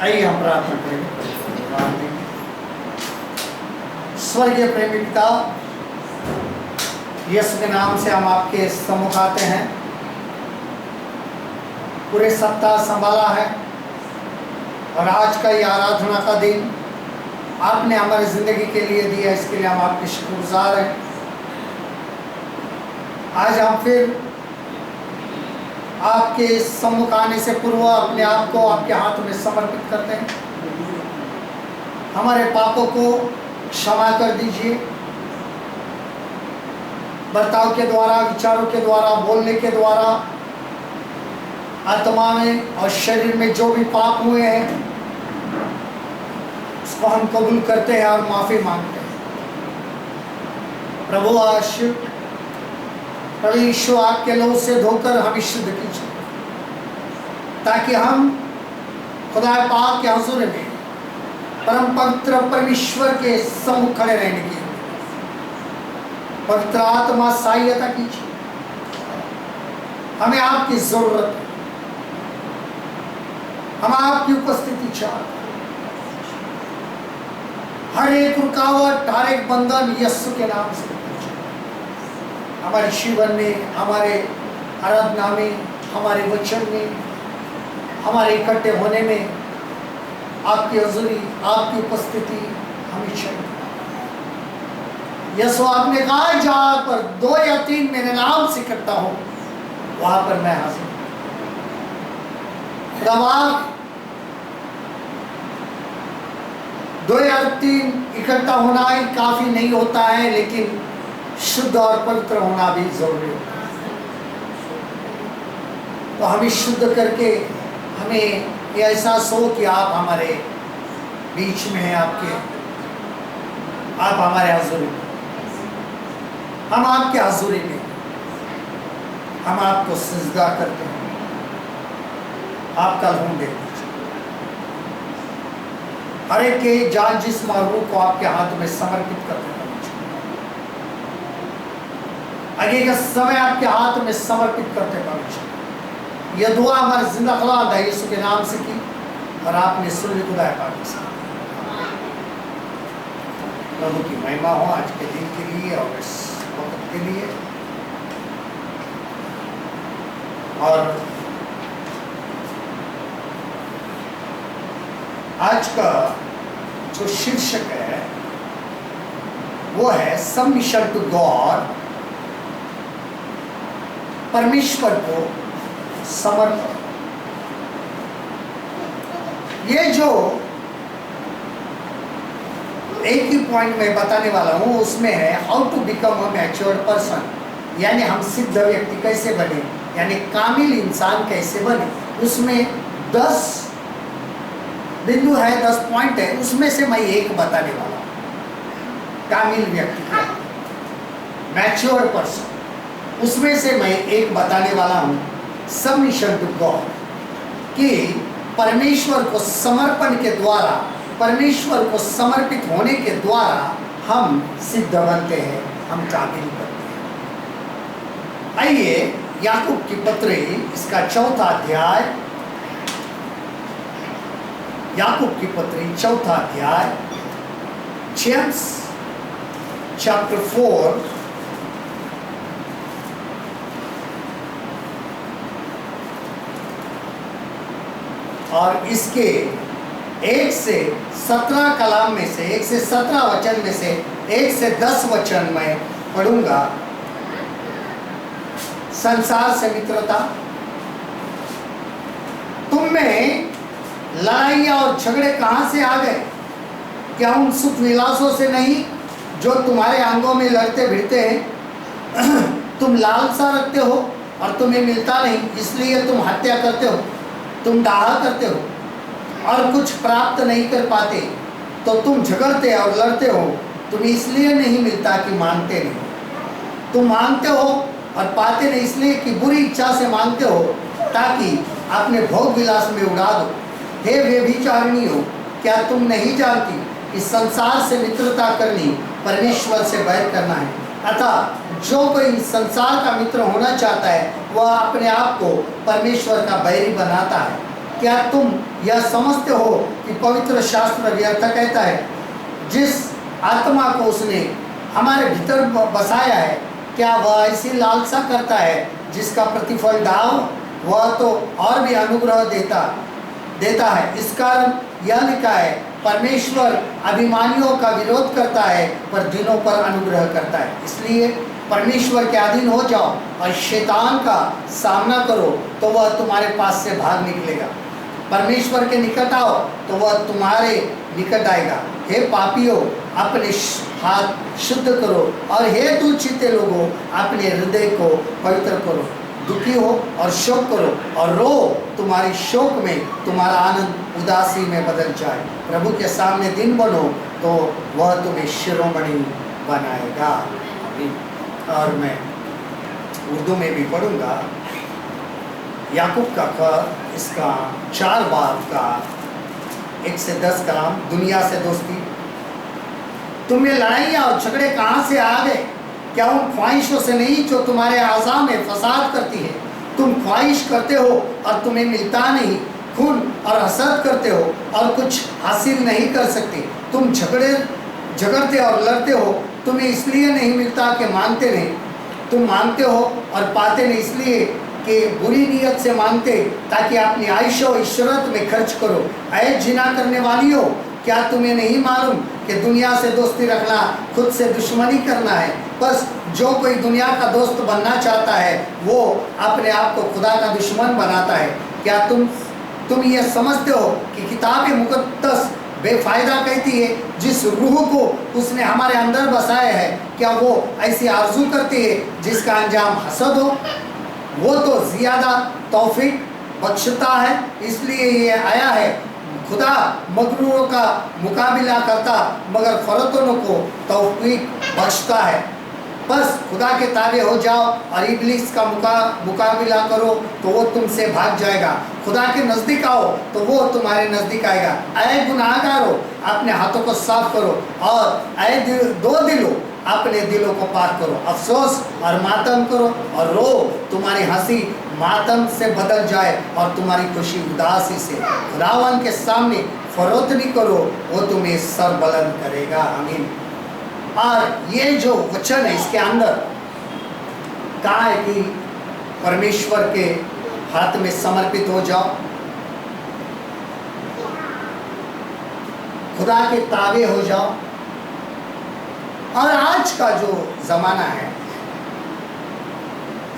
आइए हम प्रार्थना करेंगे। स्वर्गीय प्रेमी पिता, यीशु के नाम से हम आपके सम्मुख आते हैं। पूरे सप्ताह संभाला है और आज का ये आराधना का दिन आपने हमारी जिंदगी के लिए दिया, इसके लिए हम आपके शुक्रगुजार हैं। आज हम फिर आपके सम्मुख आने से पूर्व अपने आप को आपके हाथ में समर्पित करते हैं। हमारे पापों को क्षमा कर दीजिए। बर्ताव के द्वारा, विचारों के द्वारा, बोलने के द्वारा, आत्मा में और शरीर में जो भी पाप हुए हैं उसको हम कबूल करते हैं और माफी मांगते हैं। प्रभु ईश्वर आपके लहू से धोकर हमें शुद्ध कीजिए, ताकि हम खुदा पाक के हुजूर में परम पवित्र परमेश्वर के सम्मुख खड़े रहने की पवित्र आत्मा सहायता कीजिए। हमें आपकी जरूरत है, हम आपकी उपस्थिति चाहते हैं। हर एक रुकावट, हर एक बंधन यीशु के नाम से हमारे जीवन में, हमारे आराधना में, हमारे वचन में, हमारे इकट्ठे होने में आपकी हुजूरी, आपकी उपस्थिति हमें चाहिए। यीशु आपने कहा, जहां पर 2 या 3 मेरे नाम से इकट्ठा हो वहां पर मैं हाजिर। खुदावंद 2 या 3 इकट्ठा होना ही काफी नहीं होता है, लेकिन शुद्ध और पवित्र होना भी जरूरी होता है। तो हमें शुद्ध करके हमें ये एहसास हो कि आप हमारे बीच में हैं, आप हमारे हुजूरी में, हम आपके हुजूरी में, हम आपको सजदा करते हैं। आपका लहू देखते, हर एक के जान जिस्म और रूह को आपके हाथ में समर्पित करते हैं। आगे का समय आपके हाथ में समर्पित करते हैं। यह दुआ हमारे जिंदा खलाद है यीशु के नाम से की और आपने सुन ली। खुदा पाक से प्रभु की महिमा हो आज के दिन के लिए और इस वक्त के लिए। और आज का जो शीर्षक है वो है सबमिशन टू गॉड, परमेश्वर को समर्पण। ये जो एक ही पॉइंट में बताने वाला हूं उसमें है how to become a matured person, यानी हम सिद्ध व्यक्ति कैसे बने, यानी कामिल इंसान कैसे बने। उसमें 10 बिंदु है, 10 पॉइंट है, उसमें से मैं एक बताने वाला हूं। कामिल व्यक्ति, मैच्योर्ड पर्सन, उसमें से मैं एक बताने वाला हूं सबमिशन टू गॉड, कि परमेश्वर को समर्पण के द्वारा, परमेश्वर को समर्पित होने के द्वारा हम सिद्ध बनते हैं, हम काबिल बनते हैं। आइए याकूब की पत्री, इसका 4था अध्याय, याकूब की पत्री 4था अध्याय, जेम्स चैप्टर 4 और इसके 1 से 17 कलाम में से, 1 से 17 वचन में से 1 से 10 वचन मैं पढ़ूंगा। संसार से मित्रता, तुम में लड़ाइयाँ और झगड़े कहाँ से आ गए? क्या उन सुख विलासों से नहीं जो तुम्हारे अंगों में लड़ते भिड़ते हैं? तुम लालसा रखते हो और तुम्हें मिलता नहीं, इसलिए तुम हत्या करते हो। तुम डाहा करते हो और कुछ प्राप्त नहीं कर पाते, तो तुम झगड़ते और लड़ते हो। तुम इसलिए नहीं मिलता कि मांगते नहीं। तुम मांगते हो और पाते नहीं, इसलिए कि बुरी इच्छा से मांगते हो, ताकि अपने भोग विलास में उड़ा दो। हे व्यभिचारिणी हो, क्या तुम नहीं जानती कि संसार से मित्रता करनी परमेश्वर से बैर करना है? अतः जो कोई संसार का मित्र होना चाहता है वह अपने आप को परमेश्वर का बैरी बनाता है। क्या तुम यह समझते हो कि पवित्र शास्त्र व्यर्थ कहता है, जिस आत्मा को उसने हमारे भीतर बसाया है, क्या वह ऐसी लालसा करता है जिसका प्रतिफल दाव? वह तो और भी अनुग्रह देता है। इस कारण यह लिखा है, परमेश्वर अभिमानियों का विरोध करता है पर दीनों पर अनुग्रह करता है। इसलिए परमेश्वर के अधीन हो जाओ और शैतान का सामना करो तो वह तुम्हारे पास से भाग निकलेगा। परमेश्वर के निकट आओ तो वह तुम्हारे निकट आएगा। हे पापियों, अपने हाथ शुद्ध करो, और हे दुर्चिते लोगों, अपने हृदय को पवित्र करो। दुखी हो और शोक करो और रो, तुम्हारी शोक में तुम्हारा आनंद उदासी में बदल जाए। प्रभु के सामने दिन बनो तो वह तुम्हें शिरोमणि बनाएगा। और मैं उर्दू में भी पढ़ूंगा। याकूब का खत, इसका 4 बाब का 1 से 10 काम। दुनिया से दोस्ती। तुम्हें लड़ाइयाँ और झगड़े कहाँ से आ गए? क्या उन ख्वाहिशों से नहीं जो तुम्हारे आज़ा में फसाद करती है? तुम ख्वाहिश करते हो और तुम्हें मिलता नहीं, खून और हसद करते हो और कुछ हासिल नहीं कर सकते। तुम झगड़ते और लड़ते हो, तुम्हें इसलिए नहीं मिलता कि मांगते नहीं। तुम मांगते हो और पाते नहीं इसलिए कि बुरी नीयत से मांगते, ताकि अपनी आयुष्य इशरत में खर्च करो। ऐ जिना करने वालियों, क्या तुम्हें नहीं मालूम कि दुनिया से दोस्ती रखना खुद से दुश्मनी करना है? बस जो कोई दुनिया का दोस्त बनना चाहता है वो अपने आप को खुदा का दुश्मन बनाता है। क्या तुम ये समझते हो कि किताब मुकद्दस बेफायदा कहती है, जिस रूह को उसने हमारे अंदर बसाया है, क्या वो ऐसी आरजू करती है जिसका अंजाम हसद हो? वो तो ज़्यादा तौफीक बख्शता है, इसलिए ये आया है। खुदा मगरूरों का मुकाबला करता मगर फरतों को तौफीक बख्शता है। बस खुदा के ताबे हो जाओ और इब्लिस का मुकाबला करो तो वो तुमसे भाग जाएगा। खुदा के नज़दीक आओ तो वो तुम्हारे नज़दीक आएगा। ऐ गुनाहगारों, अपने हाथों को साफ करो, और ऐ दो दिलों, अपने दिलों को पाक करो। अफसोस और मातम करो और रो, तुम्हारी हंसी मातम से बदल जाए और तुम्हारी खुशी उदासी से। खुदावन के सामने फरोख्ती करो, वो तुम्हें सर बुलंद करेगा। आमीन। और ये जो वचन है इसके अंदर कहा है कि परमेश्वर के हाथ में समर्पित हो जाओ, खुदा के ताबे हो जाओ। और आज का जो ज़माना है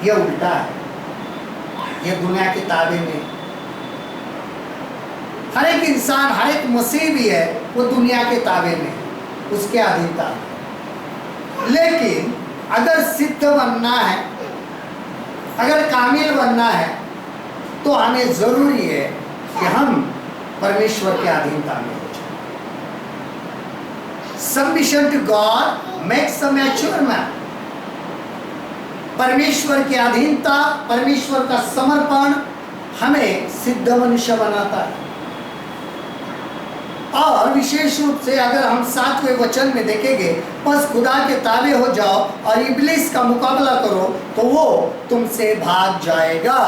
ये उल्टा है। ये दुनिया के ताबे में हर एक इंसान, हर एक मसीह भी है, वो दुनिया के ताबे में, उसके अधीनता। लेकिन अगर सिद्ध बनना है, अगर कामिल बनना है, तो हमें ज़रूरी है कि हम परमेश्वर के अधीनता में हो जाए। Submission to God makes a mature man. परमेश्वर की अधीनता, परमेश्वर का समर्पण हमें सिद्ध मनुष्य बनाता है। और विशेष रूप से अगर हम 7वें वचन में देखेंगे, बस खुदा के ताबे हो जाओ और इब्लिस का मुकाबला करो तो वो तुमसे भाग जाएगा।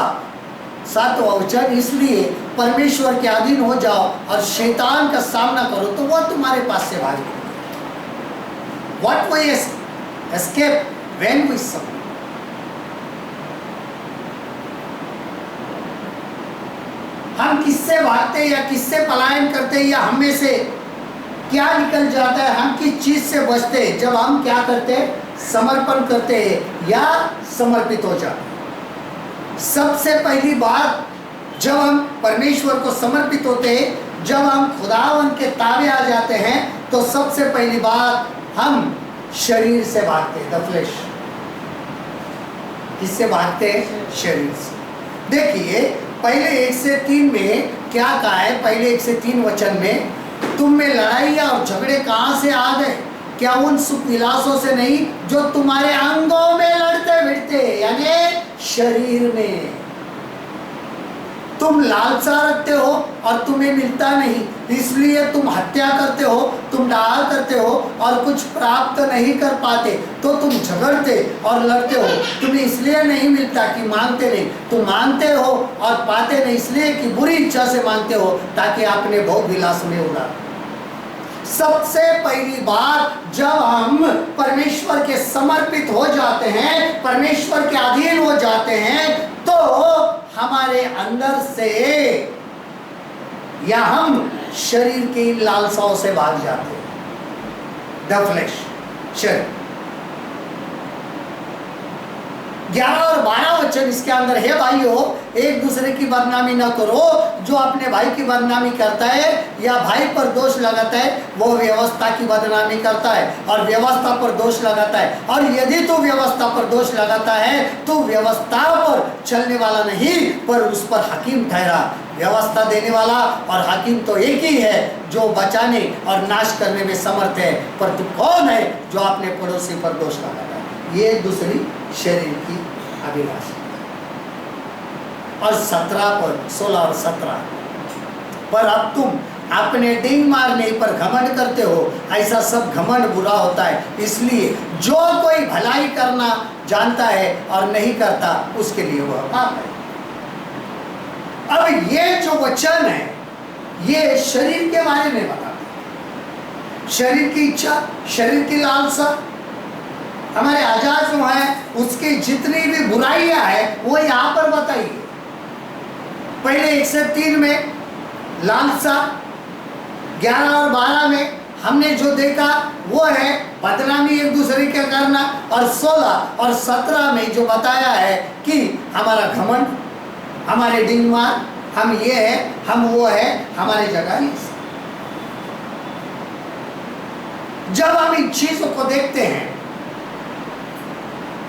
7वां वचन, इसलिए परमेश्वर के अधीन हो जाओ और शैतान का सामना करो तो वह तुम्हारे पास से भागेगा। What we escape when we submit? हम किससे भागते हैं या किससे पलायन करते हैं, या हम में से क्या निकल जाता है, हम किस चीज से बचते हैं जब हम क्या करते हैं? समर्पण करते हैं या समर्पित हो जाते हैं। सबसे पहली बात, जब हम परमेश्वर को समर्पित होते हैं, जब हम खुदावन के ताबे आ जाते हैं, तो सबसे पहली बात हम शरीर से भागते हैं। The flesh. किससे भागते हैं? शरीर से। देखिए पहले 1 से 3 में क्या कहा है? पहले 1 से 3 वचन में, तुम में लड़ाइयाँ और झगड़े कहाँ से आ गए? क्या उन सुख विलासों से नहीं जो तुम्हारे अंगों में लड़ते भिड़ते, यानी शरीर में। तुम लालसा रखते हो और तुम्हें मिलता नहीं, इसलिए तुम हत्या करते हो, तुम डाल करते हो और कुछ प्राप्त नहीं कर पाते, तो तुम झगड़ते और लड़ते हो। तुम्हें इसलिए नहीं मिलता कि मांगते नहीं, तुम मांगते हो और पाते नहीं इसलिए कि बुरी इच्छा से मांगते हो, ताकि आपने भोग विलास में उड़ा। सबसे पहली बात, जब हम परमेश्वर के समर्पित हो जाते हैं, परमेश्वर के अधीन हो जाते हैं, तो हमारे अंदर से या हम शरीर की लालसाओं से भाग जाते हैं। द फ्लैश, शरीर। 11 और 12 वचन इसके अंदर है, भाइयों एक दूसरे की बदनामी ना करो। जो अपने भाई की बदनामी करता है या भाई पर दोष लगाता है, वो व्यवस्था की बदनामी करता है और व्यवस्था पर दोष लगाता है। और यदि तू व्यवस्था पर दोष लगाता है तो व्यवस्था पर चलने वाला नहीं, पर उस पर हकीम ठहरा। व्यवस्था देने वाला और हकीम तो एक ही है, जो बचाने और नाश करने में समर्थ है, पर तू कौन है जो अपने पड़ोसी पर दोष लगाता है? ये दूसरी शरीर की अभिलाषा। और 16 और 17, पर अब तुम अपने डिंग मारने पर घमंड करते हो, ऐसा सब घमंड बुरा होता है। इसलिए जो कोई भलाई करना जानता है और नहीं करता, उसके लिए वह पाप है। अब ये जो वचन है, ये शरीर के बारे में बताता है। शरीर की इच्छा, शरीर की लालसा, हमारे आजाद जो है उसकी जितनी भी बुराइयां हैं वो यहाँ पर बताइए। पहले 1 से 3 में लालसा, 11 और 12 में हमने जो देखा वो है बदनामी एक दूसरे के करना, और 16 और 17 में जो बताया है कि हमारा घमंड, हमारे डिंगमार, हम ये है, हम वो है, हमारे जगह नहीं। जब हम इन चीजों को देखते हैं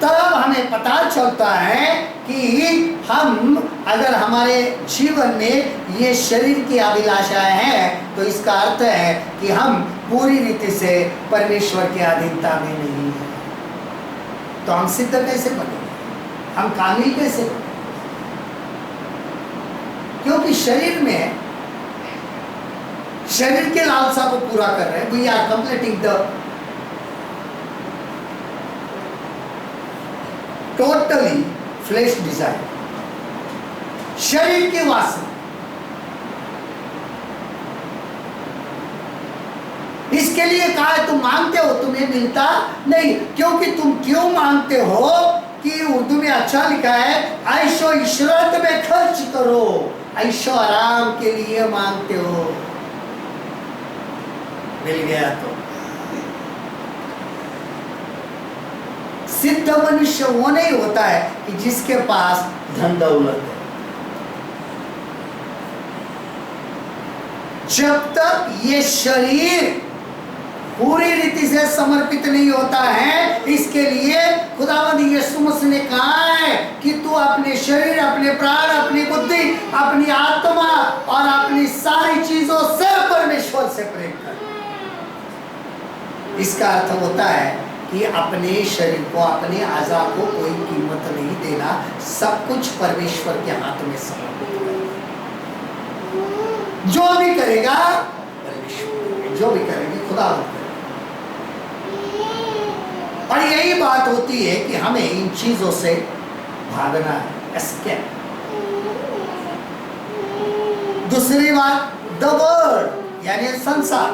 तब हमें पता चलता है कि हम अगर हमारे जीवन में ये शरीर की अभिलाषाएं हैं, तो इसका अर्थ है कि हम पूरी रीति से परमेश्वर की अधीनता में नहीं हैं। तो हम सिद्ध कैसे बनेंगे, हम कामिल कैसे बनेंगे? क्योंकि शरीर में शरीर के लालसा को पूरा कर रहे हैं। We are completing the totally flesh desire, शरीर की वासना। इसके लिए कहा है तुम मांगते हो, तुम्हें मिलता नहीं। क्योंकि तुम क्यों मांगते हो कि उर्दू में अच्छा लिखा है, ऐशो इशरत में खर्च करो, ऐशो आराम के लिए मांगते हो। मिल गया तो सिद्ध मनुष्य वो नहीं होता है कि जिसके पास धन दौलत है। जब तक ये शरीर पूरी रीति से समर्पित नहीं होता है, इसके लिए खुदावंद यीशु मसीह ने कहा है कि तू अपने शरीर, अपने प्राण, अपनी बुद्धि, अपनी आत्मा और अपनी सारी चीजों से परमेश्वर से प्रेम कर। इसका अर्थ होता है कि अपने शरीर को, अपने आज़ा को कोई कीमत नहीं देना, सब कुछ परमेश्वर के हाथ में समर्पित करना। जो भी करेगा परमेश्वर, जो भी करेंगे खुदा करेगा। और यही बात होती है कि हमें इन चीजों से भागना है, एस्केप। दूसरी बात, द वर्ल्ड यानी संसार।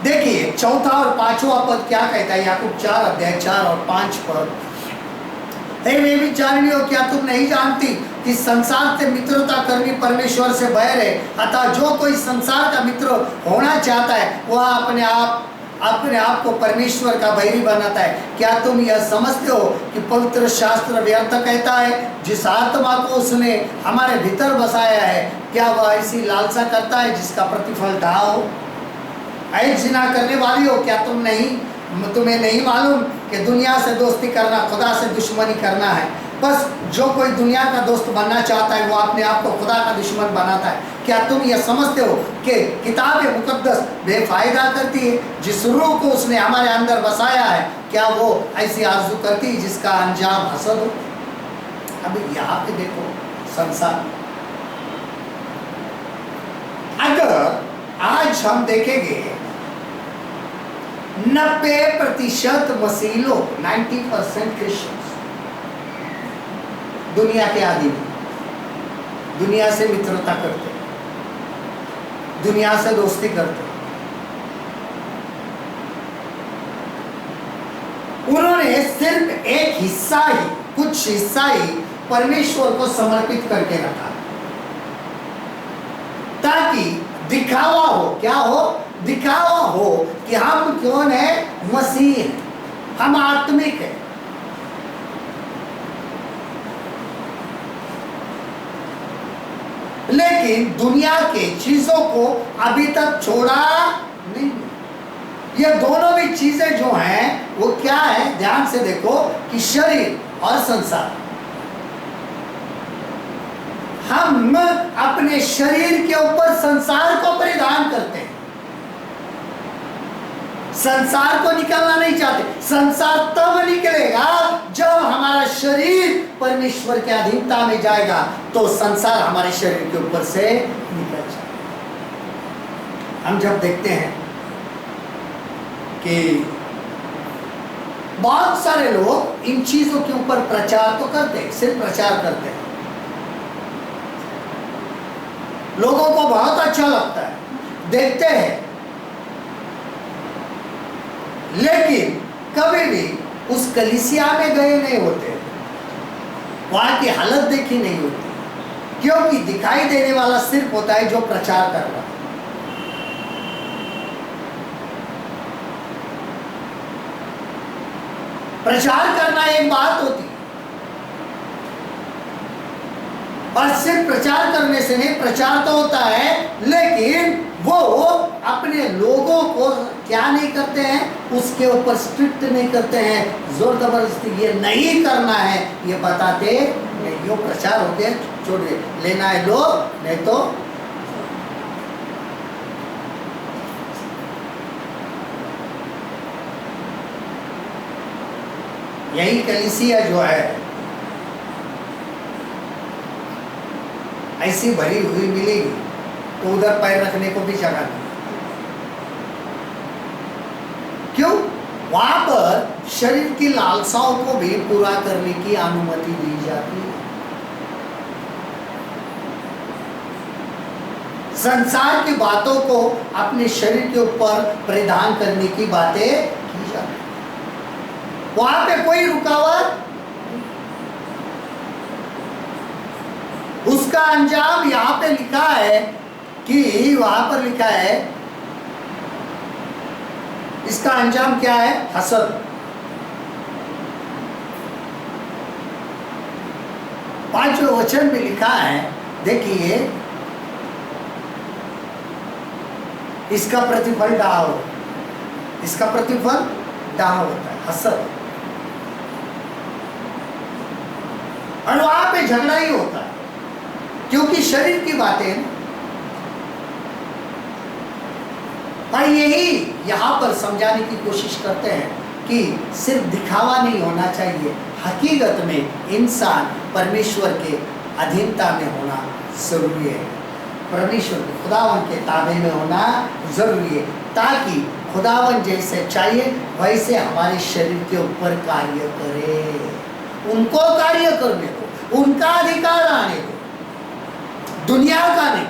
देखिए 4 और 5वां पद क्या कहता है, याकूब 4 अध्याय 4 और 5 पद। हे वे विचारिणी हो, क्या तुम नहीं जानती कि संसार से मित्रता करनी परमेश्वर से बैर है? अतः जो कोई संसार का मित्र होना चाहता है वह अपने आप को परमेश्वर का बैरी बनाता है। क्या तुम यह समझते हो कि पवित्र शास्त्र व्यर्थ कहता है, जिस आत्मा को उसने हमारे भीतर बसाया है, क्या वह ऐसी लालसा करता है जिसका प्रतिफल दाह हो? ऐ जिना करने वाली हो, क्या तुम्हें नहीं मालूम कि दुनिया से दोस्ती करना खुदा से दुश्मनी करना है? बस जो कोई दुनिया का दोस्त बनना चाहता है वो अपने आप को खुदा का दुश्मन बनाता है। क्या तुम यह समझते हो कि किताब मुकद्दस बेफायदा करती है? जिस रूह को उसने हमारे अंदर बसाया है, क्या वो ऐसी आरज़ू करती है जिसका अंजाम हसद हो? अभी यहाँ पे देखो, संसार पर आज हम देखेंगे 90% मसीह लोग 90% क्रिश्चियंस दुनिया के आदी, दुनिया से मित्रता करते, दुनिया से दोस्ती करते। उन्होंने सिर्फ एक हिस्सा ही, कुछ हिस्सा ही परमेश्वर को समर्पित करके रखा, ताकि दिखावा हो। क्या हो? दिखावा हो कि हम कौन है? मसीह है, हम आत्मिक है। लेकिन दुनिया के चीजों को अभी तक छोड़ा नहीं। ये दोनों भी चीजें जो हैं वो क्या है? ध्यान से देखो कि शरीर और संसार। हम अपने शरीर के ऊपर संसार को परिधान करते हैं, संसार को निकालना नहीं चाहते। संसार तब निकलेगा जब हमारा शरीर परमेश्वर के अधीनता में जाएगा, तो संसार हमारे शरीर के ऊपर से निकल जाएगा। हम जब देखते हैं कि बहुत सारे लोग इन चीजों के ऊपर प्रचार तो करते हैं, सिर्फ प्रचार करते हैं, लोगों को बहुत अच्छा लगता है, देखते हैं, लेकिन कभी भी उस कलीसिया में गए नहीं होते, वहां की हालत देखी नहीं होती, क्योंकि दिखाई देने वाला सिर्फ होता है जो प्रचार कर रहा है। प्रचार करना एक बात होती है, और सिर्फ प्रचार करने से नहीं, प्रचार तो होता है, लेकिन वो अपने लोगों को क्या नहीं करते हैं? उसके ऊपर स्ट्रिक्ट नहीं करते हैं, जोर जबरदस्ती ये नहीं करना है ये बताते नहीं। यो प्रचार हो गया, छोड़िए, लेना है लो, नहीं तो यही कलीसिया जो है ऐसी भरी हुई मिलेगी तो उधर पैर रखने को भी जगह नहीं। क्यों? वहां पर शरीर की लालसाओं को भी पूरा करने की अनुमति दी जाती है। संसार की बातों को अपने शरीर के ऊपर परिधान करने की बातें की जाती है। वहां पे कोई रुकावट, उसका अंजाम यहां पे लिखा है कि वहां पर लिखा है, इसका अंजाम क्या है? हसद। 5वें वचन में लिखा है, देखिए, इसका प्रतिफल डाह हो, इसका प्रतिफल डाह होता है, हसद। और वहां पे झगड़ा ही होता है, क्योंकि शरीर की बातें। और यही यहां पर समझाने की कोशिश करते हैं कि सिर्फ दिखावा नहीं होना चाहिए, हकीकत में इंसान परमेश्वर के अधीनता में होना जरूरी है, परमेश्वर के खुदावन के ताबे में होना जरूरी है, ताकि खुदावन जैसे चाहिए वैसे हमारे शरीर के ऊपर कार्य करे, उनको कार्य करने दो, उनका अधिकार आने दो, दुनिया का नहीं।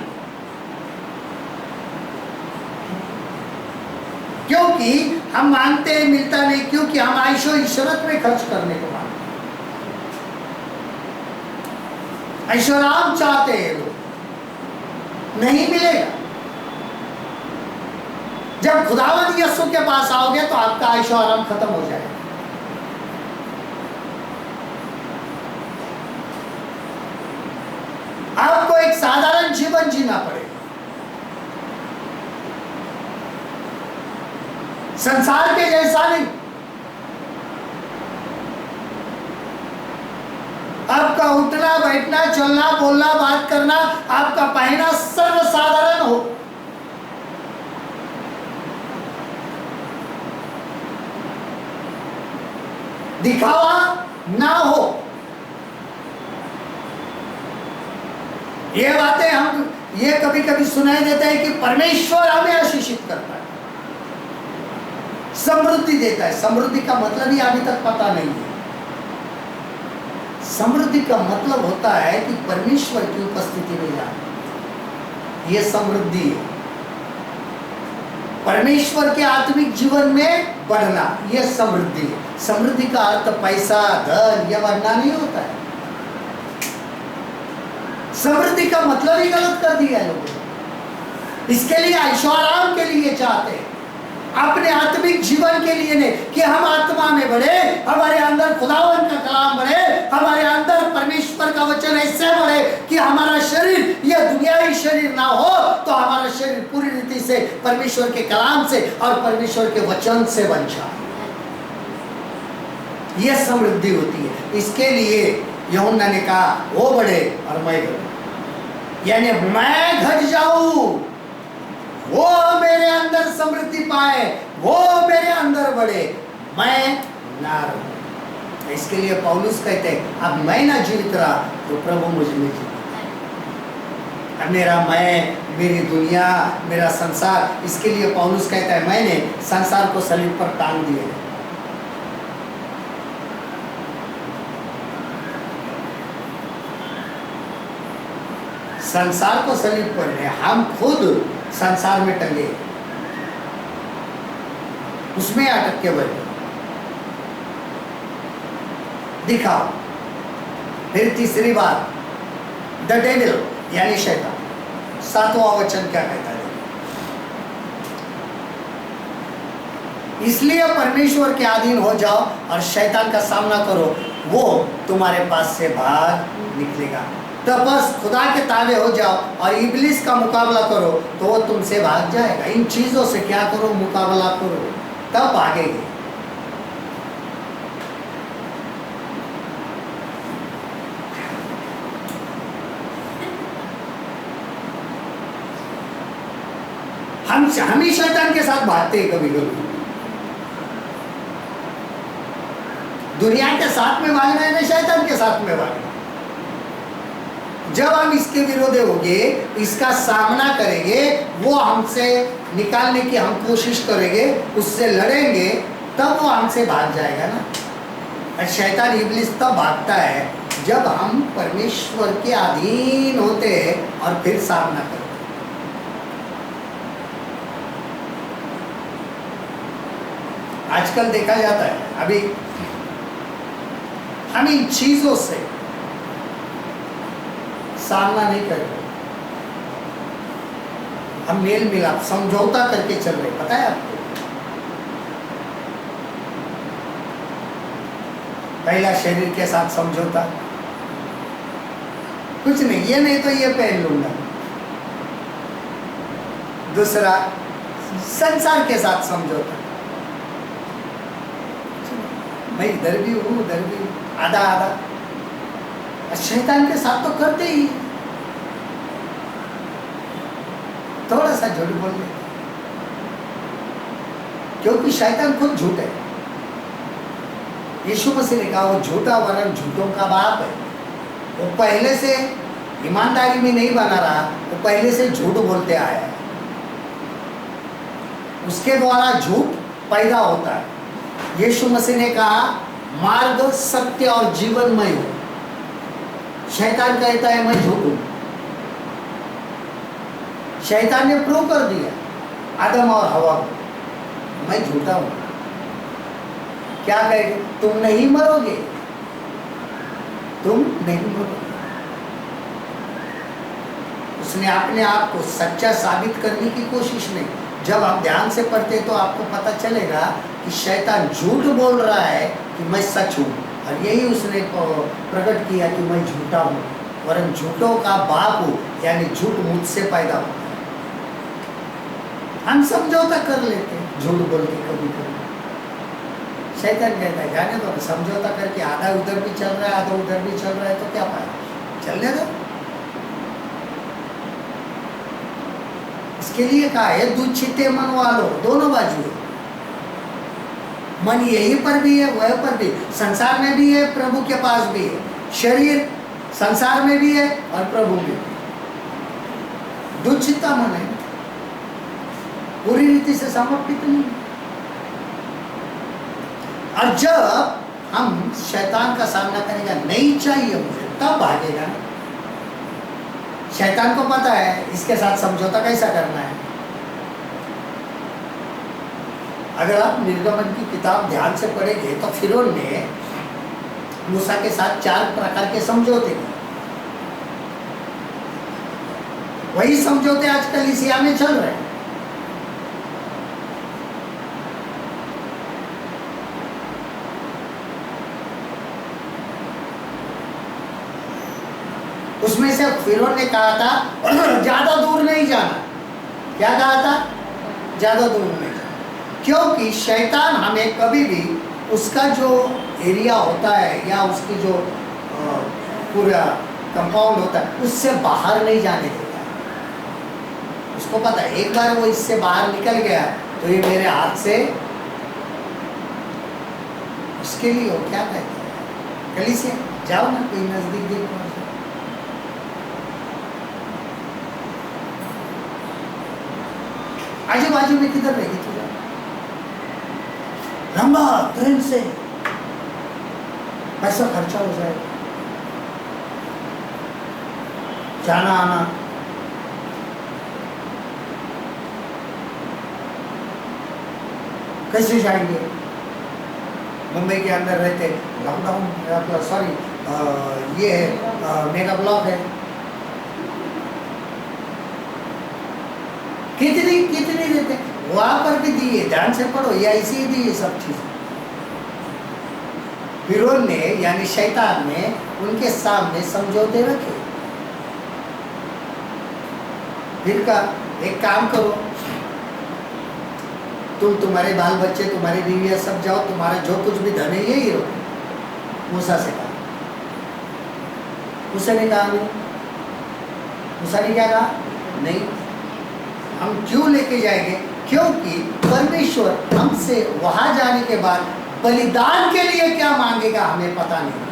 क्योंकि हम मांगते हैं मिलता नहीं, क्योंकि हम आयशो इशरत में खर्च करने को मांगते हैं, ऐशोराम चाहते हैं लोग, नहीं मिलेगा। जब खुदावंद यीशु के पास आओगे तो आपका आयशो आराम खत्म हो जाएगा। आपको एक साधारण जीवन जीना पड़ेगा, संसार के जैसा नहीं। आपका उठना बैठना चलना बोलना बात करना, आपका पहना सर्वसाधारण हो, दिखावा ना हो। ये बातें हम ये कभी कभी सुनाई देता है कि परमेश्वर हमें आशीषित करता है, समृद्धि देता है। समृद्धि का मतलब ही अभी तक पता नहीं है। समृद्धि का मतलब होता है कि परमेश्वर की उपस्थिति में जाना, ये समृद्धि है। परमेश्वर के आत्मिक जीवन में बढ़ना, यह समृद्धि है। समृद्धि का अर्थ पैसा, धन या बढ़ना नहीं होता है। समृद्धि का मतलब ही गलत कर दिया है लोगों ने। इसके लिए ऐश्वर्य के लिए चाहते हैं, अपने आत्मिक जीवन के लिए नहीं, कि हम आत्मा में बढ़े, हमारे अंदर खुदावन का कलाम बढ़े, हमारे अंदर परमेश्वर का वचन ऐसे बढ़े कि हमारा शरीर यह दुनियावी शरीर ना हो, तो हमारा शरीर पूरी रीति से परमेश्वर के कलाम से और परमेश्वर के वचन से बन जाए। यह समृद्धि होती है। इसके लिए यूहन्ना ने कहा वो बढ़े और मैं बढ़ूं, यानी मैं घट जाऊं, वो मेरे अंदर समृद्धि पाए, वो मेरे अंदर बढ़े, मैं ना रहूं। इसके लिए पौलुस कहते हैं अब मैं ना जीवित रहा तो प्रभु मुझ में जीवित। अब मेरा मैं, मेरी दुनिया, मेरा संसार, इसके लिए पौलुस कहता है मैंने संसार को सलीब पर टांग दिया। संसार को सलीब पर है, हम खुद संसार में टंगे, उसमें अटक के बैठे। दिखाओ फिर तीसरी बात, द डेविल यानी शैतान। 7वां वचन क्या कहता है? इसलिए परमेश्वर के अधीन हो जाओ और शैतान का सामना करो, वो तुम्हारे पास से भाग निकलेगा। तो बस खुदा के ताबे हो जाओ और इब्लिस का मुकाबला करो तो वो तुमसे भाग जाएगा। इन चीजों से क्या करो? मुकाबला करो, तब भागेंगे। हम ही शैतान के साथ भागते हैं कभी कभी। दुनिया के साथ में भागना है ना शैतान के साथ में भागना। जब हम इसके विरोध होंगे, इसका सामना करेंगे, वो हमसे निकालने की हम कोशिश करेंगे, उससे लड़ेंगे, तब वो हमसे भाग जाएगा ना। और शैतान इब्लिस तब भागता है जब हम परमेश्वर के अधीन होते हैं और फिर सामना करते हैं। आजकल देखा जाता है, अभी हम इन चीजों से सामना नहीं कर रहे, हम मेल मिलाप समझौता करके चल रहे। पता है आपको, पहला शरीर के साथ समझौता, कुछ नहीं, ये नहीं तो ये पहन लूंगा। दूसरा संसार के साथ समझौता, मैं इधर भी हूँ उधर भी हूँ, आधा आधा। शैतान के साथ तो करते ही, थोड़ा सा झूठ बोल दे, क्योंकि शैतान खुद झूठ है। यीशु मसीह ने कहा वो झूठा वरन झूठों का बाप है। वो पहले से ईमानदारी में नहीं बना रहा, वो पहले से झूठ बोलते आया है, उसके द्वारा झूठ पैदा होता है। यीशु मसीह ने कहा मार्ग, सत्य और जीवन मैं हूं। शैतान कहता है मैं झूठ हूं। शैतान ने प्रूव कर दिया आदम और हवा को, मैं झूठा हूं। क्या कहेगा? तुम नहीं मरोगे, तुम नहीं मरोगे। उसने अपने आप को सच्चा साबित करने की कोशिश नहीं। जब आप ध्यान से पढ़ते तो आपको पता चलेगा कि शैतान झूठ बोल रहा है कि मैं सच हूँ, और यही उसने प्रकट किया कि मैं झूठा हूँ, वरन झूठों का बाप हूँ, यानी झूठ मुझसे पैदा होता है। हम समझौता कर लेते हैं झूठ बोल के कभी कभी। शैतान कहता है जाने दो, समझौता करके आधा उधर भी चल रहा है आधा उधर भी चल रहा है तो क्या फायदा, चलने दो। इसके लिए कहा है दुचिते मन वालो, दोनों बाजू है। मन यहीं पर भी है वह पर भी, संसार में भी है प्रभु के पास भी है। शरीर संसार में भी है और प्रभु में भी। दुचिता मन है, पूरी रीति से समर्पित नहीं। और जब हम शैतान का सामना करेगा, नहीं चाहिए मुझे, तब भागेगा। शैतान को पता है इसके साथ समझौता कैसा करना है। अगर आप निर्गमन की किताब ध्यान से पढ़ेंगे तो फिरौन ने मूसा के साथ 4 प्रकार के समझौते किए। वही समझौते आज कलीसिया में चल रहे हैं। उसमें से फिरौन ने कहा था ज्यादा दूर नहीं जाना। क्या कहा था? ज्यादा दूर नहीं जाना, क्योंकि शैतान हमें कभी भी उसका जो एरिया होता है या उसकी जो पूरा कंपाउंड होता है उससे बाहर नहीं जाने देता। उसको पता है एक बार वो इससे बाहर निकल गया तो ये मेरे हाथ से, उसके लिए वो क्या कहते हैं, कलीसिया जाओ ना कोई नजदीक देखो। आजू बाजू में किधर रहेगी तुझे? लंबा ट्रेन से पैसा खर्चा हो जाएगा, जाना आना। कैसे जाएंगे? मुंबई के अंदर रहते लॉकडाउन, सॉरी ये मेगा ब्लॉक है। कितनी देते वहां पर भी दिए, ध्यान से पढ़ो, या ऐसे ही दिए सब चीज। फिरौन ने यानी शैतान ने उनके सामने समझौते रखे। फिर का एक काम करो, तुम्हारे बाल बच्चे, तुम्हारी बीवियां सब जाओ, तुम्हारा जो कुछ भी धन है यही रहो। मूसा से कहा, मूसा ने कहा नहीं। मूसा ने क्या कहा? नहीं, हम क्यों लेके जाएंगे? क्योंकि परमेश्वर हमसे वहां जाने के बाद बलिदान के लिए क्या मांगेगा हमें पता नहीं।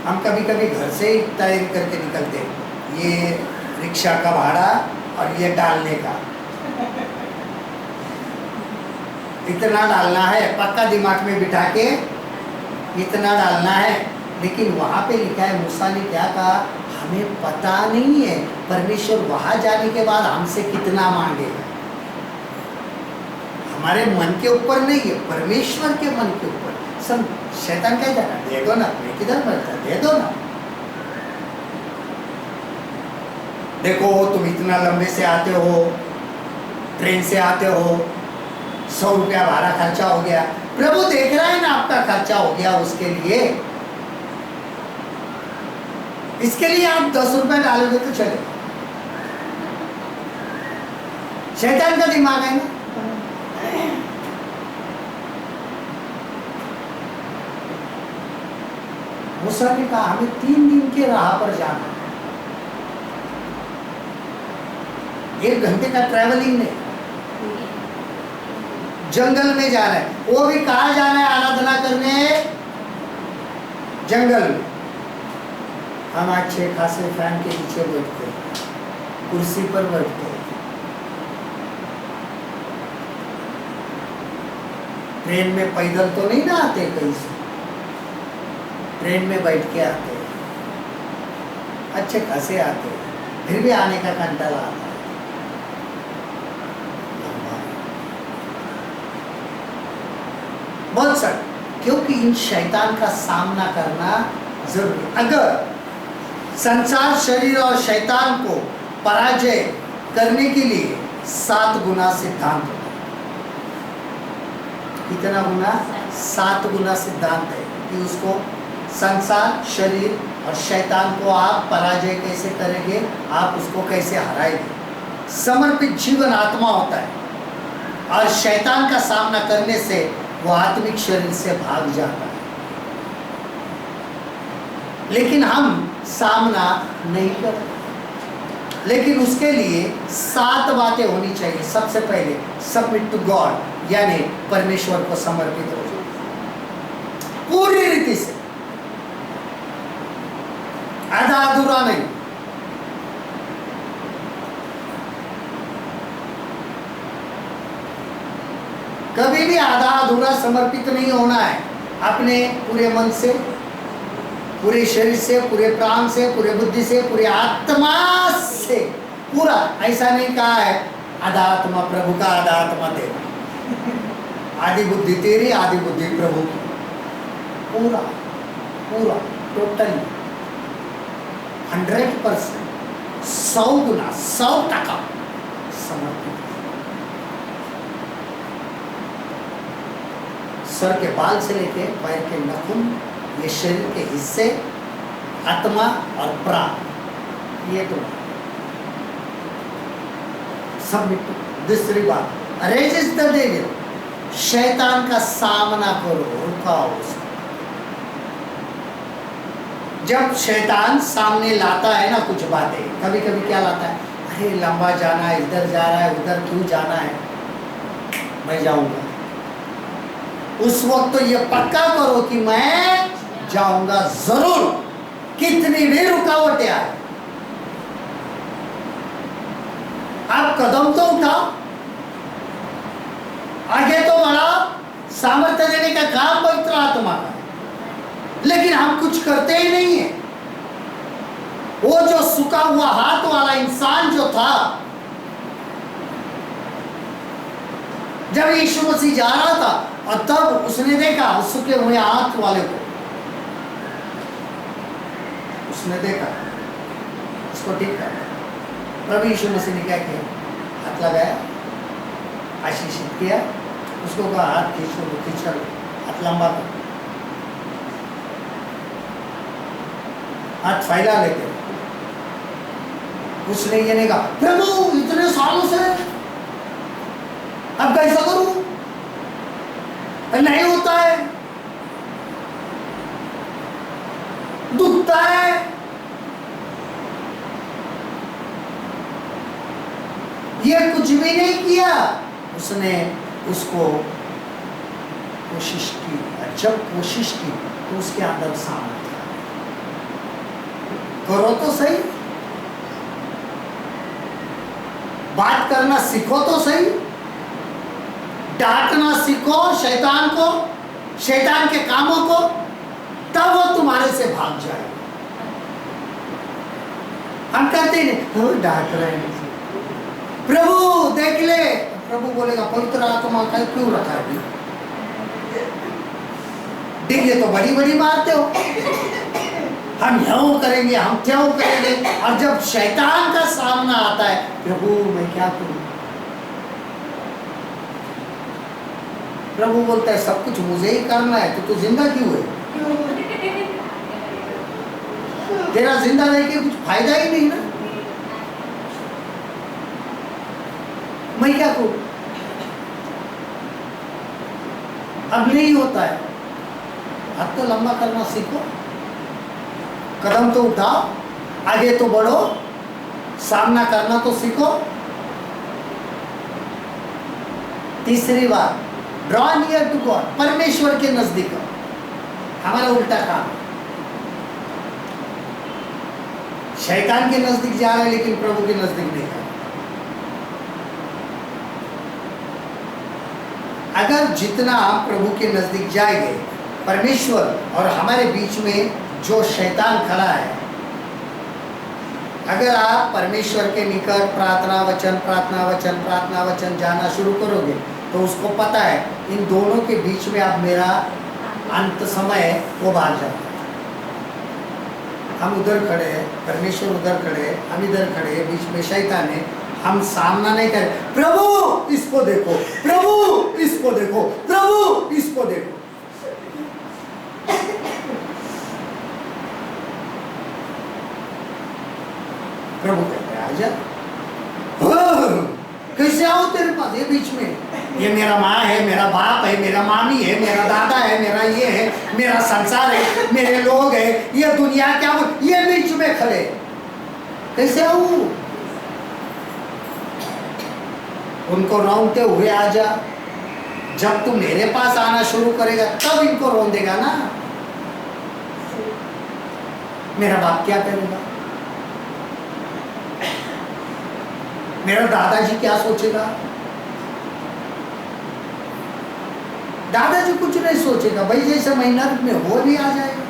हम कभी कभी घर से ही तैयारी करके निकलते हैं, ये रिक्शा का भाड़ा और ये डालने का इतना डालना है, पक्का दिमाग में बिठा के इतना डालना है। लेकिन वहां पे लिखा है, मूसा ने क्या कहा? हमें पता नहीं है परमेश्वर वहां जाने के बाद हमसे कितना मांगेगा। हमारे मन के ऊपर नहीं है, परमेश्वर के मन के ऊपर। सब शैतान कह जाना, दे दो ना, मैं किधर मरता, दे दो ना। देखो तुम इतना लंबे से आते हो, ट्रेन से आते हो, 100 रुपया भाड़ा खर्चा हो गया। प्रभु देख रहा है ना आपका खर्चा हो गया, उसके लिए इसके लिए आप 10 रुपए डालोगे तो चले। शैतान का दिमाग है ना। मूसा ने कहा हमें 3 दिन के राह पर जाना, 1 घंटे का ट्रैवलिंग नहीं, जंगल में जाना है। वो भी कहाँ जाना है? आराधना करने जंगल में। हम अच्छे खासे फैन के नीचे बैठते, कुर्सी पर बैठते, ट्रेन में पैदल तो नहीं ना आते, कहीं से ट्रेन में बैठ के आते, अच्छे खासे आते, फिर भी आने का कंटाला आता है। बहुत सर, क्योंकि इन शैतान का सामना करना जरूरी। अगर संसार, शरीर और शैतान को पराजय करने के लिए 7 गुना सिद्धांत होता है। कितना गुना? 7 गुना सिद्धांत है कि उसको संसार, शरीर और शैतान को आप पराजय कैसे करेंगे, आप उसको कैसे हराएंगे। समर्पित जीवन आत्मा होता है और शैतान का सामना करने से वो आत्मिक शरीर से भाग जाता है। लेकिन हम सामना नहीं करते। लेकिन उसके लिए 7 बातें होनी चाहिए। सबसे पहले सबमिट टू गॉड, यानी परमेश्वर को समर्पित हो जाए पूरी रीति से। आधा अधूरा नहीं। कभी भी आधा अधूरा समर्पित नहीं होना है। अपने पूरे मन से, पूरे शरीर से, पूरे प्राण से, पूरे बुद्धि से, पूरे आत्मा से पूरा। ऐसा नहीं कहा है आधा आत्मा प्रभु का, आधा आत्मा तेरा। आधी बुद्धि तेरी, आधी बुद्धि प्रभु की। पूरा पूरा टोटली 100%, 100 गुना, 100% समर्पित। सर के बाल से लेके पैर के नाखून, ये शरीर के हिस्से, आत्मा और प्राण, ये तो सब मिट्टी। दूसरी बात, रेजिस्ट द डेविल, शैतान का सामना करो, रुकाओ उसको। जब शैतान सामने लाता है ना कुछ बातें, कभी कभी क्या लाता है, अरे लंबा जाना है, इधर जा रहा है, उधर क्यों जाना है, मैं जाऊंगा। उस वक्त तो ये पक्का करो कि मैं जाऊंगा जरूर, कितनी भी रुकावटें आए। आप कदम तो उठाओ, आगे तो बढ़ाओ। सामर्थ्य देने का काम पवित्र आत्मा का, लेकिन हम कुछ करते ही नहीं है। वो जो सूखा हुआ हाथ वाला इंसान जो था, जब यीशु मसीह जा रहा था और तब उसने देखा उस सूखे हुए हाथ वाले को, उसने देखा, उसको ठीक कर। प्रभु यीशु मसीह ने क्या किया, हाथ लगाया, आशीषित किया, उसको कहा हाथ खींचो, खींचकर हाथ लंबा कर, हाथ फैला लेते। उसने ये नहीं कहा प्रभु इतने सालों से अब कैसा करूं, नहीं होता है, दुखता है। ये कुछ भी नहीं किया, उसने उसको कोशिश की। जब कोशिश की तो उसके अंदर सामर्थ्य, करो तो सही, बात करना सीखो तो सही, डांटना सीखो शैतान को, शैतान के कामों को, तब वो तुम्हारे से भाग जाए। हम कहते नहीं डांट रहे हैं, प्रभु देख ले, प्रभु बोलेगा पवित्र आत्मा का क्यों रखा है, ये तो बड़ी बड़ी बातें हो, हम यूं करेंगे, हम क्यों करेंगे। और जब शैतान का सामना आता है, प्रभु मैं क्या करूं, प्रभु बोलता है सब कुछ मुझे ही करना है, तो जिंदा क्यों है, तेरा जिंदा रह के कुछ फायदा ही नहीं ना, मैं क्या करूं। अब नहीं होता है, हाथ तो लंबा करना सीखो, कदम तो उठाओ, आगे तो बढ़ो, सामना करना तो सीखो। तीसरी बात, ड्रॉ नियर टू गॉड, परमेश्वर के नजदीक। हमारा उल्टा काम, शैतान के नजदीक जा रहे हैं लेकिन प्रभु के नजदीक नहीं जा रहे। अगर जितना आप प्रभु के नजदीक जाएंगे, परमेश्वर और हमारे बीच में जो शैतान खड़ा है, अगर आप परमेश्वर के निकट प्रार्थना वचन प्रार्थना वचन प्रार्थना वचन जाना शुरू करोगे, तो उसको पता है इन दोनों के बीच में अब मेरा अंत समय वो भाग जाता है। हम उधर खड़े हैं, परमेश्वर उधर खड़े हैं, हम इधर खड़े हैं, बीच में शैतान है, हम सामना नहीं करें, प्रभु इसको देखो, प्रभु इसको देखो, प्रभु इसको देखो। प्रभु कहते हैं आजा, कैसे आओ तेरे पास, ये बीच में, ये मेरा माँ है, मेरा बाप है, मेरा मामी है, मेरा दादा है, मेरा ये है, मेरा संसार है, मेरे लोग है, ये दुनिया क्या, ये बीच में खड़े, कैसे आऊं। उनको रौंदते हुए आजा। जब तू मेरे पास आना शुरू करेगा तब इनको रौंदेगा ना। मेरा बाप क्या करेगा, मेरा दादाजी क्या सोचेगा। दादाजी कुछ नहीं सोचेगा, भाई जैसे महीना में वो भी आ जाएगा,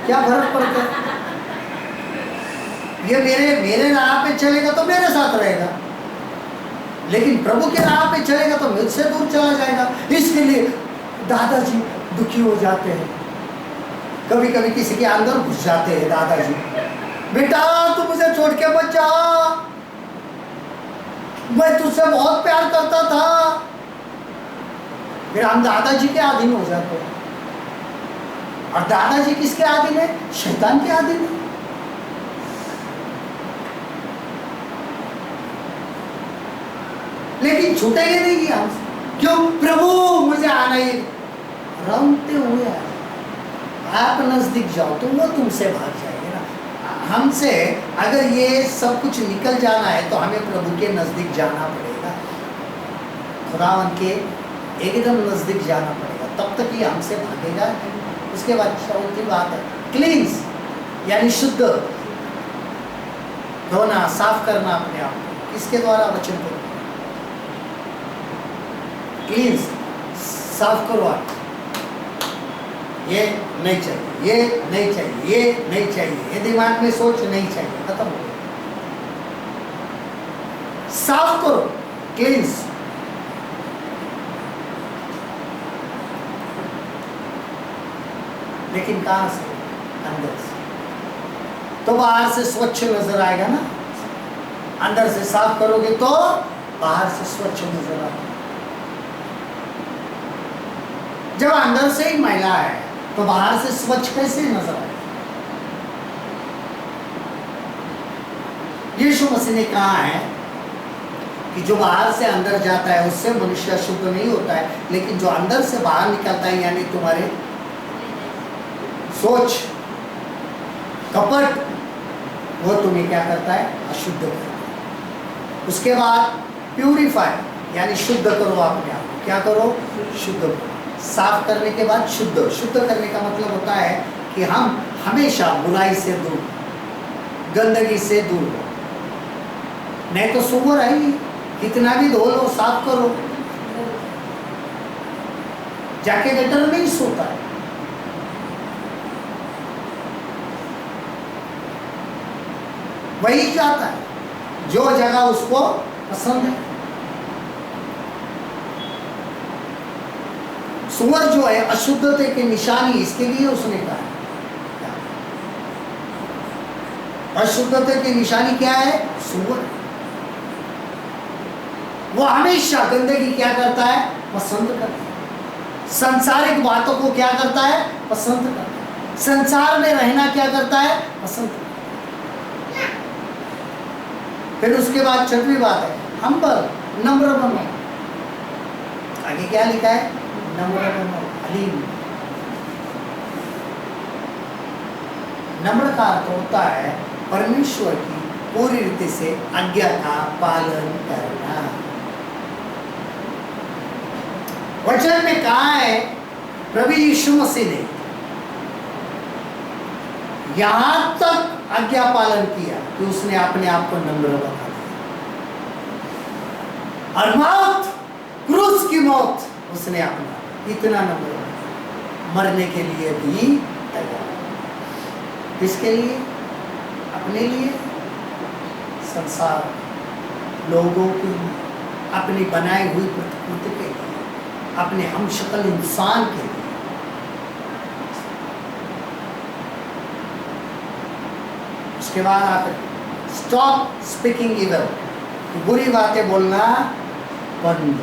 क्या फर्क पड़ता है। ये मेरे राह पे चलेगा तो मेरे साथ रहेगा, लेकिन प्रभु के राह पे चलेगा तो मुझसे दूर चला जाएगा। इसके लिए दादाजी दुखी हो जाते हैं, कभी कभी किसी के अंदर घुस जाते हैं दादाजी, बेटा तू मुझे छोड़ के मत जा, मैं तुझसे बहुत प्यार करता था। फिर हम दादाजी के अधीन हो जाते हैं, और दादाजी किसके अधीन है, शैतान के अधीन है। लेकिन छूटेंगे नहीं हमसे, क्यों, प्रभु मुझे आना ही, रमते हुए आप नजदीक जाओ तो वो तुमसे भाग जाएंगे ना। हमसे अगर ये सब कुछ निकल जाना है तो हमें प्रभु के नजदीक जाना पड़ेगा, खुदावन के एकदम नजदीक जाना पड़ेगा, तब तक ये हमसे भागेगा। उसके बाद चौथी बात है क्लींस, यानी शुद्ध धोना, साफ करना अपने आप को। किसके द्वारा, वचन को क्लींस, साफ करो आप। ये नहीं चाहिए, ये नहीं चाहिए, ये नहीं चाहिए, ये दिमाग में सोच नहीं चाहिए, खत्म हो गया। साफ करो, क्लींस। लेकिन कहां से, अंदर से। तो बाहर से स्वच्छ नजर आएगा ना, अंदर से साफ करोगे तो बाहर से स्वच्छ नजर आएगा। जब अंदर से ही मैला है तो बाहर से स्वच्छ कैसे नजर आएगा। यीशु मसीह ने कहा है कि जो बाहर से अंदर जाता है उससे मनुष्य शुद्ध नहीं होता है, लेकिन जो अंदर से बाहर निकलता है, यानी तुम्हारे सोच, कपट, वो तुम्हें क्या करता है, अशुद्ध करता है। उसके बाद प्यूरिफाई, यानी शुद्ध करो अपने आप को। क्या करो, शुद्ध करो। साफ करने के बाद शुद्ध। शुद्ध करने का मतलब होता है कि हम हमेशा बुराई से दूर, गंदगी से दूर हो। नहीं तो सुबह आई, कितना भी धो लो, साफ करो, जाके गटर में ही सोता है। वही जाता है जो जगह उसको पसंद है। सुअर जो है अशुद्धता की निशानी, इसके लिए उसने कहा अशुद्धता की निशानी क्या है, सुअर। वो हमेशा गंदगी क्या करता है, पसंद करता है। सांसारिक बातों को क्या करता है, पसंद करता है। संसार में रहना क्या करता है, पसंद करता है। फिर उसके बाद छठवीं बात है हम्बल, नम्र बनो। आगे क्या लिखा है, नम्र बनो, हलीम। नम्र का अर्थ होता है परमेश्वर की पूरी रीति से आज्ञा का पालन करना। वचन में कहा है प्रभु यीशु मसीह ने यहां तक आज्ञा पालन किया कि उसने अपने आप को नम्र बना दिया, और मौत, क्रूस की मौत उसने अपना, इतना नम्र बना, मरने के लिए भी तैयार। किसके लिए, अपने लिए, संसार, लोगों के लिए, अपनी बनाई हुई प्रकृति के लिए, अपने हमशक्ल इंसान के लिए। उसके बाद आप स्टॉप स्पीकिंग इविल, बुरी बातें बोलना बंद।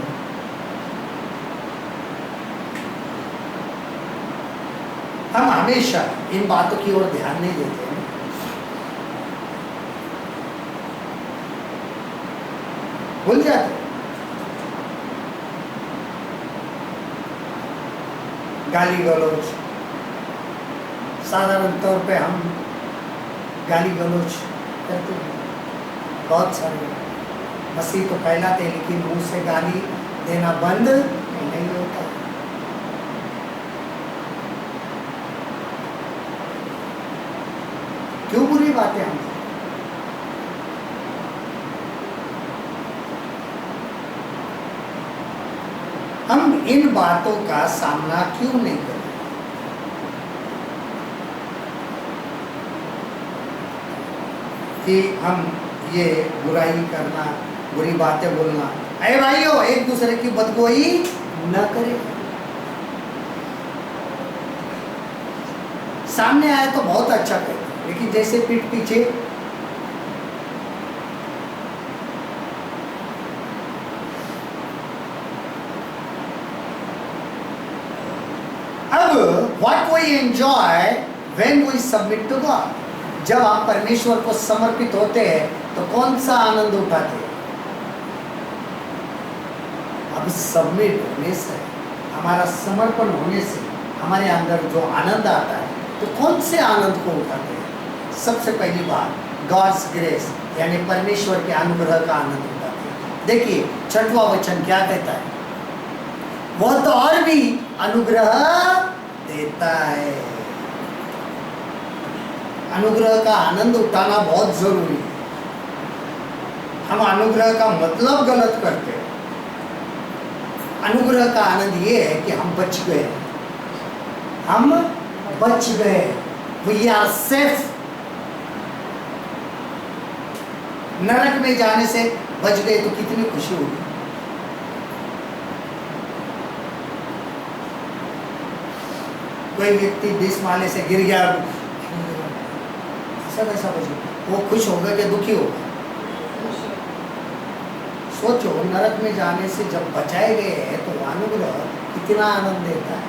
हम हमेशा इन बातों की ओर ध्यान नहीं देते हैं। भूल जाते। गाली गलौज, साधारण तौर पे हम गाली गलौज करते हैं बहुत सारे। मसीह तो कहलाते हैं लेकिन मुंह से गाली देना बंद नहीं होता। क्यों बुरी बातें हम इन बातों का सामना क्यों नहीं करते? कि हम ये बुराई करना, बुरी बातें बोलना, अरे भाइयों एक दूसरे की बदगोई न करें। सामने आया तो बहुत अच्छा कहते, लेकिन जैसे पीठ पीछे अब what we enjoy when we submit to God, जब आप परमेश्वर को समर्पित होते हैं तो कौन सा आनंद उठाते हैं? अब सबमिट होने से, हमारा समर्पण होने से हमारे अंदर जो आनंद आता है, तो कौन से आनंद को उठाते हैं? सबसे पहली बात गॉड्स ग्रेस, यानी परमेश्वर के अनुग्रह का आनंद उठाते हैं। देखिए 6वां वचन क्या कहता है? वह तो और भी अनुग्रह देता है। अनुग्रह का आनंद उठाना बहुत जरूरी है। हम अनुग्रह का मतलब गलत करते हैं। अनुग्रह का आनंद ये है कि हम बच गए, हम बच गए, वी आर सेफ। नरक में जाने से बच गए तो कितनी खुशी होगी। कोई व्यक्ति 20 माले से गिर गया, सब ऐसा बच गया, वो खुश होगा कि दुखी होगा? सोचो, नरक में जाने से जब बचाए गए हैं तो अनुग्रह कितना आनंद देता है।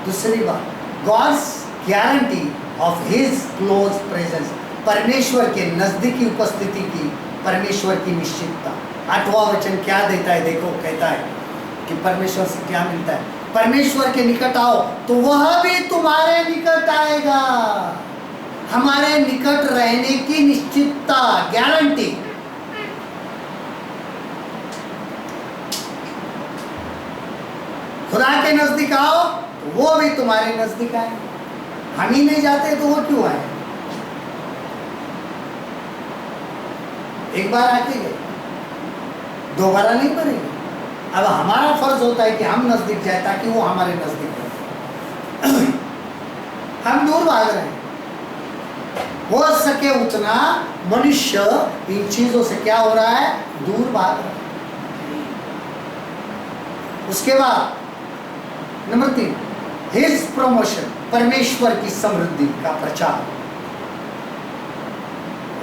दूसरी बात, God's guarantee of his close presence, परमेश्वर के नजदीकी उपस्थिति की, परमेश्वर की निश्चितता। 8वां वचन क्या देता है? देखो, कहता है कि परमेश्वर से क्या मिलता है? परमेश्वर के निकट आओ तो वह भी तुम्हारे निकट आएगा। हमारे निकट रहने की निश्चितता, गारंटी। खुदा के नजदीक आओ तो वो भी तुम्हारे नजदीक आए। हम ही नहीं जाते तो वो क्यों आए? एक बार आके गए, दोबारा नहीं करेंगे। अब हमारा फर्ज होता है कि हम नजदीक जाए ताकि वो हमारे नजदीक रहे। हम दूर भाग रहे हैं। हो सके उतना मनुष्य इन चीजों से क्या हो रहा है? दूर भाग रहा है। उसके बाद नंबर 3, हिज प्रमोशन, परमेश्वर की समृद्धि का प्रचार।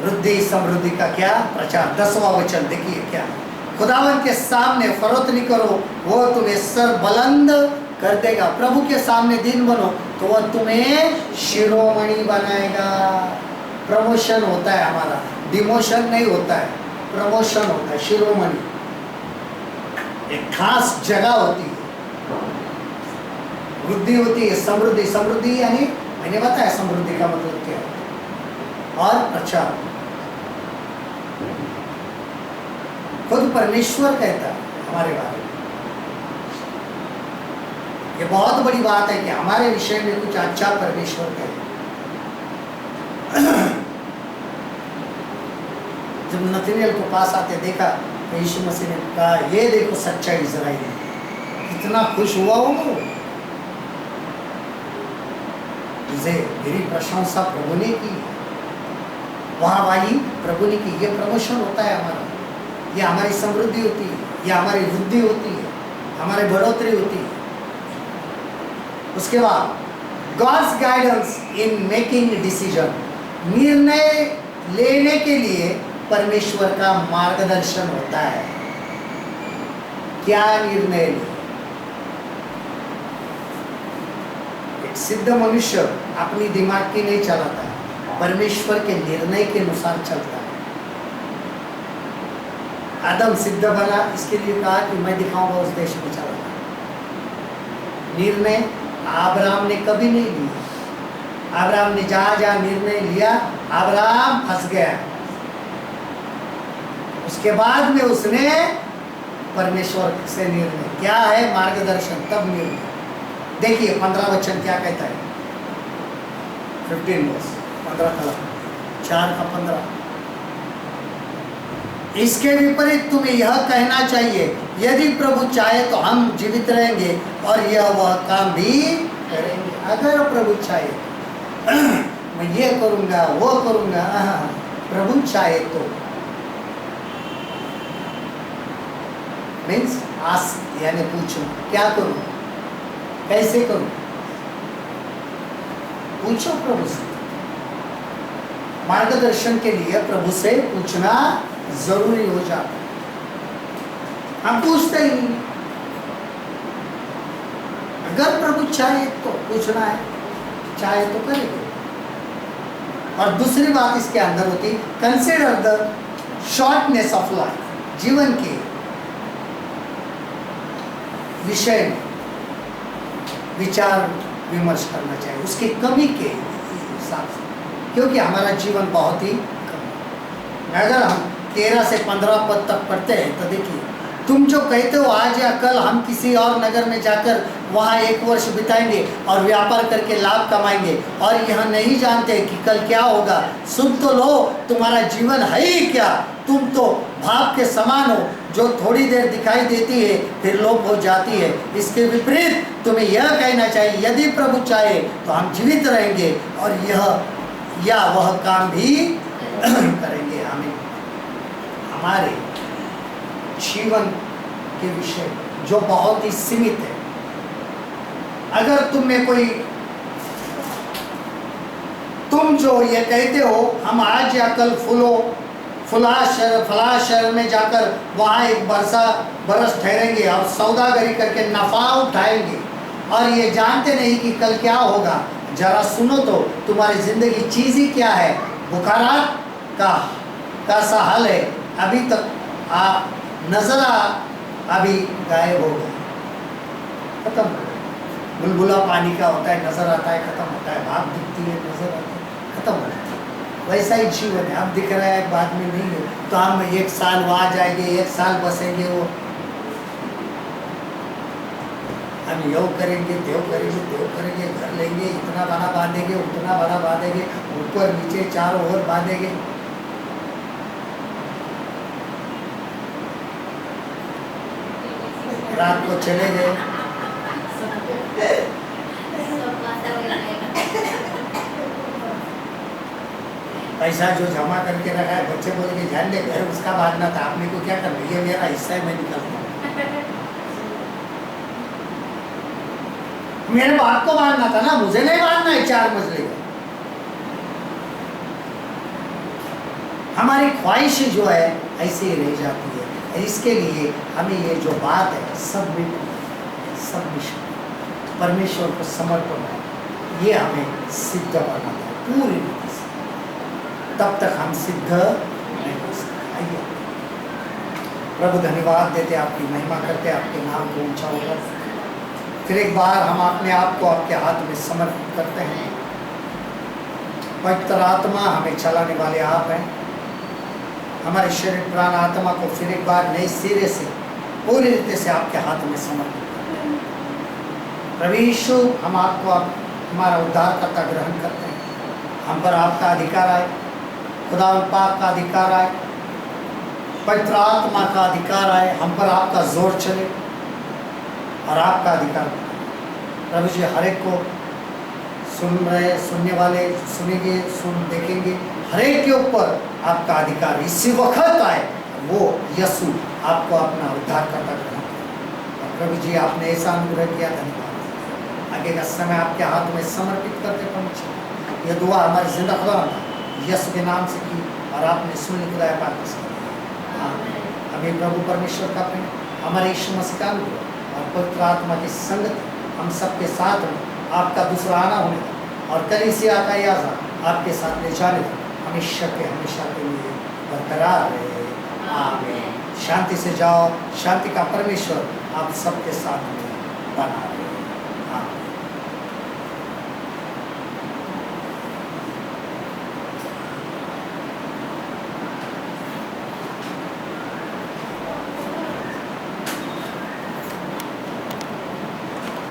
वृद्धि समृद्धि का क्या प्रचार? 10वां वचन देखिए क्या, खुदावन के सामने फरोख्त नहीं करो, वो तुम्हें सर बुलंद कर देगा। प्रभु के सामने दीन बनो तो वह तुम्हें शिरोमणि बनाएगा। प्रमोशन होता है हमारा, डिमोशन नहीं होता है, प्रमोशन होता है, शिरोमणि। एक खास जगह होती है, वृद्धि होती है, समृद्धि। समृद्धि यानी मैंने बताया समृद्धि का मतलब क्या है, और प्रचार। खुद परमेश्वर कहता है हमारे बारे में। ये बहुत बड़ी बात है कि हमारे विषय में कुछ अच्छा परमेश्वर कहे। जब नतनेल को पास आते देखा तो यीशु मसीह ने कहा, ये देखो सच्चा इज़राइली। कितना खुश हुआ वो। मुझे मेरी प्रशंसा प्रभु ने की, वाहवाही प्रभु ने की। ये प्रमोशन होता है हमारा, ये हमारी समृद्धि होती है, ये हमारी वृद्धि होती है, हमारी बढ़ोतरी होती है। उसके बाद God's guidance in making decision, निर्णय लेने के लिए परमेश्वर का मार्गदर्शन होता है। क्या निर्णय ले? एक सिद्ध मनुष्य अपनी दिमाग की नहीं चलाता है, परमेश्वर के निर्णय के अनुसार चलता है। आदम सिद्ध बना, इसके लिए कहा कि मैं दिखाऊंगा उस देश में चला। निर्णय अब्राहम ने कभी नहीं लिया। अब्राहम ने जहाँ जहाँ निर्णय लिया, अब्राहम फंस गया। उसके बाद में उसने परमेश्वर से निर्णय क्या है, मार्गदर्शन, तब निर्णय। देखिए 15 वचन क्या कहता है? 15 वर्ष, 15 कलम, 4 का 15। इसके विपरीत तुम्हें यह कहना चाहिए, यदि प्रभु चाहे तो हम जीवित रहेंगे और यह वह काम भी करेंगे। अगर प्रभु चाहे मैं ये करूँगा वो करूँगा, प्रभु चाहे तो मीन्स आस्क, यानी पूछो क्या करूँ, कैसे करूँ, पूछो प्रभु से। मार्गदर्शन के लिए प्रभु से पूछना जरूरी हो जाता है। हम पूछते ही नहीं। अगर प्रभु चाहे तो पूछना है, चाहे तो करेंगे। और दूसरी बात इसके अंदर होती, consider the shortness of life, जीवन के विषय में विचार विमर्श करना चाहिए, उसकी कमी के हिसाब से, क्योंकि हमारा जीवन बहुत ही कम है। अगर हम 13 से 15 पद तक पढ़ते हैं तो देखिए, तुम जो कहते हो आज या कल हम किसी और नगर में जाकर वहाँ 1 वर्ष बिताएंगे और व्यापार करके लाभ कमाएंगे, और यह नहीं जानते कि कल क्या होगा। सुन तो लो, तुम्हारा जीवन है ही क्या, तुम तो भाप के समान हो जो थोड़ी देर दिखाई देती है फिर लोप हो जाती है। इसके विपरीत तुम्हें यह कहना चाहिए, यदि प्रभु चाहे तो हम जीवित रहेंगे और यह या वह काम भी करेंगे। हमें हमारे जीवन के विषय जो बहुत ही सीमित है। अगर तुम जो ये कहते हो हम आज या कल फला शहर में जाकर वहाँ 1 बरस ठहरेंगे और सौदागरी करके नफा उठाएंगे, और ये जानते नहीं कि कल क्या होगा। जरा सुनो तो, तुम्हारी जिंदगी चीज ही क्या है। बुखारात का सा हाल है, अभी तक नजरा अभी गायब हो गया, खत्म हो गया। बुलबुला पानी का होता है, नजर आता है, खत्म होता है। भाप दिखती है, नजर आती है, खत्म हो जाता है। वैसा ही जीवन है, अब दिख रहा है बाद में नहीं है। तो हम 1 साल वहाँ जाएंगे, 1 साल बसेंगे, वो हम यो करेंगे, देव करेंगे, घर लेंगे, इतना बना बांधेंगे, उतना बना बांधेंगे, ऊपर नीचे चारों ओर बांधेंगे। रात को चले गए, पैसा जो जमा करके रखा है, बच्चे बोलेंगे ध्यान दे, घर उसका बांधना था, आपने को क्या करना, ये मेरा हिस्सा है, मैं निकलता हूँ। मेरे बाप को बांधना था ना, मुझे नहीं बांधना है 4 मजले का। हमारी ख्वाहिश जो है ऐसे ही रह जाती है। इसके लिए हमें ये जो बात है सबमिशन, परमेश्वर को समर्पण है, ये हमें सिद्ध करना है पूरी रीति से। तब तक हम सिद्ध नहीं हो सकते। आइए प्रभु धन्यवाद देते, आपकी महिमा करते, आपके नाम को ऊंचा होगा। फिर एक बार हम अपने आप को आपके हाथ में समर्पित करते हैं। पवित्र आत्मा हमें चलाने वाले आप हैं। हमारे शरीर प्राण आत्मा को फिर एक बार नए सिरे से पूरी रीति से आपके हाथ में समर्पित करते हैं। प्रभु यीशु, हम आपको हमारा उद्धारकर्ता ग्रहण करते हैं। हम पर आपका अधिकार आए, खुदा पाक का अधिकार आए, पवित्र आत्मा का अधिकार आए, हम पर आपका जोर चले और आपका अधिकार। प्रभु जी, हर एक को सुनने वाले सुनेंगे, देखेंगे, हर एक के ऊपर आपका अधिकार इसी वक्त आए, वो यीशु आपको अपना उद्धारकर्ता ग्रहण करें। और प्रभु जी, आपने ऐसा अनुग्रह किया, धन्यवाद। आगे का समय आपके हाथ में समर्पित करते पहुँचे। यह दुआ हमारे जिंदा खुदा यीशु के नाम से की और आपने सुनी, खुदा पाक से। हमें प्रभु परमेश्वर का प्रेम, हमारे यीशु मसीह का अनुग्रह और पवित्र आत्मा की संगति हम सबके साथ में, आपका दूसरा आना होने और कलीसिया का याजा आपके साथ ले जाने हमेशा के लिए बरकरार रहे। आमीन। शांति से जाओ, शांति का परमेश्वर आप सबके साथ में बना रहे।